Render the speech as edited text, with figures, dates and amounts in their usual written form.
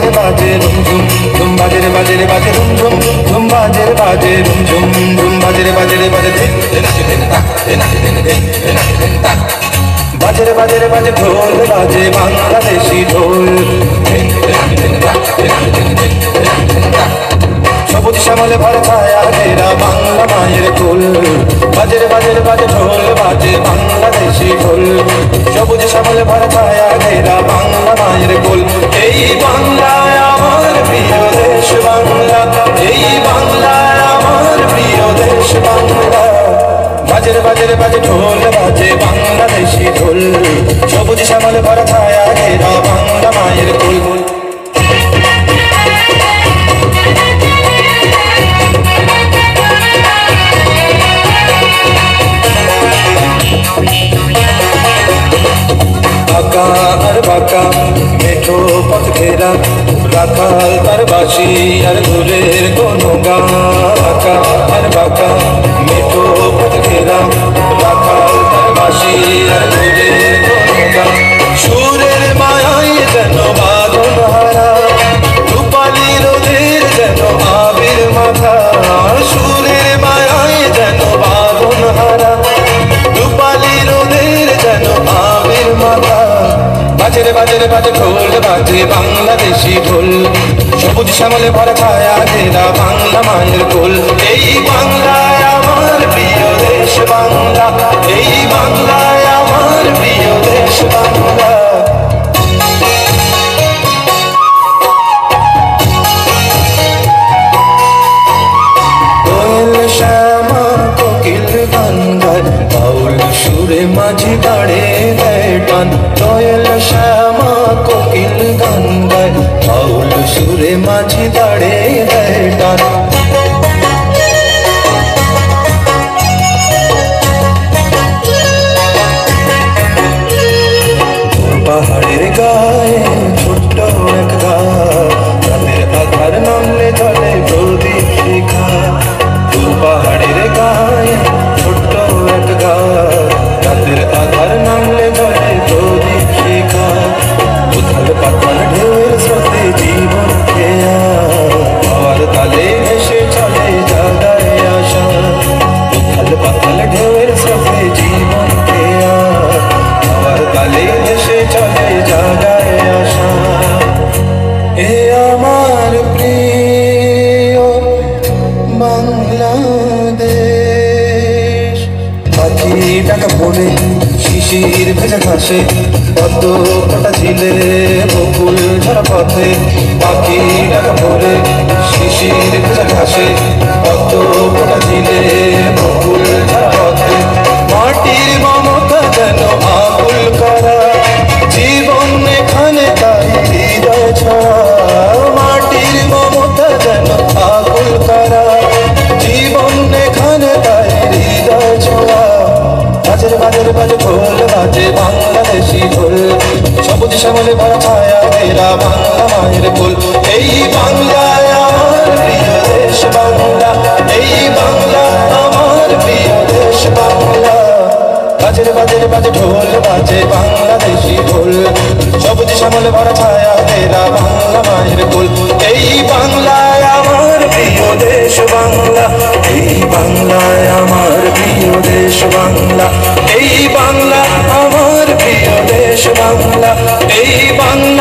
রে বাজে রুম ঝুম ঝুম বাজে রে বাজে রুম ঝুম ঝুম বাজে রে বাজে রুম ঝুম ঝুম বাজে রে বাজে বাজে বাজে ঢোল বাজে বাংলাদেশি ঢোল সবুজ শ্যামলে ভরা ছায়া ঘেরা বাংলা মায়ের কোল বাজে ঢোল বাজে বাংলাদেশি ঢোল সবুজ শ্যামলে ভরা ছায়া ঘেরা বাংলা মায়ের কোল এই বাংলায় আমার প্রিয় দেশ বাংলা এই বাংলায় আমার প্রিয় দেশ বাংলা বাজে ঢোল বাজে বাংলাদেশি ঢোল সবুজ শ্যামলে ভরা ছায়া ঘেরা বাংলা মায়ের কোল আঁকা আর বাঁকা মেঠো পথ ঘেরা রাখাল তার বাঁশি আর ঘুরের কোনো গান আঁকা আর বাঁকা মেঠো পথ ঘেরা রাখাল তার বাঁশি আর ঘুরের কোনো গান সুরের মায়ায় যেন বাঁধন হারা রূপালী রোদের যেন আবির মাথা সুরের মায়ায় যেন বাঁধন হারা রূপালী রোদের যেন আবির মাথা বাজে ঢোল বাজে বাংলাদেশি ঢোল সবুজ শ্যামলে ভরা ছায়া ঘেরা বাংলা মায়ের কোল এই বাংলায় আমার প্রিয় দেশ বাংলা এই বাংলায় আমার প্রিয় দেশ বাংলা কোয়েল শ্যামা কোকিল গান গায় বাউল সুরে মাঝি গাড়ে দেয় টান কোয়েল শ্যামা কোকিল গান গায় বাউল সুরে মাঝি দাঁড়ে দেয় টান পাহাড়ের গায়ে ছোট্ট এক গা রাতের আধার নামলে জলে প্রদীপ শিখা পাহাড়ের গায়ে ছোট্ট এক গা রাতের আধার নামলে জলে প্রদীপ শিখা উথাল পাতাল ঢেউয়ের স্রোতে জীবন খেয়া আর তালে ভেসে চলে জাগায় আশা উথাল পাতাল ঢেউয়ের স্রোতে জীবন খেয়া আর তালে ভেসে চলে জাগায় আশা এ আমার প্রিয় বাংলাদেশ পাখি ডাকা পড়ে শিশির ভেজা ঘাসে পদ্ম ফোটা ঝিলে বকুল ঝরা পথে পাখি ডাকা পড়ে শিশির ভেজা ঘাসে পদ্ম ফোটা ঝিলে বকুল ঝরা পথে মাটির মমতা যেন আকুল করা জীবন এখানে তাই হৃদয় ছড়া মাটির মমতা যেন আকুল করা জীবন এখানে তাই হৃদয় ছড়া বাজে ঢোল বাজে বাংলাদেশি ঢোল সবুজ শ্যামলে ভরা ছায়া ঘেরা বাংলা মায়ের কোল এই বাংলায় আমার প্রিয় দেশ বাংলা এই বাংলা আমার প্রিয় দেশ বাংলা বাজে ঢোল বাজে বাংলাদেশি ঢোল সবুজ শ্যামলে ভরা ছায়া ঘেরা বাংলা মায়ের কোল এই বাংলায় আমার প্রিয় দেশ বাংলা এই বাংলায় আমার প্রিয় দেশ বাংলা এই বাংলা আমার প্রিয় দেশ বাংলা এই বাংলা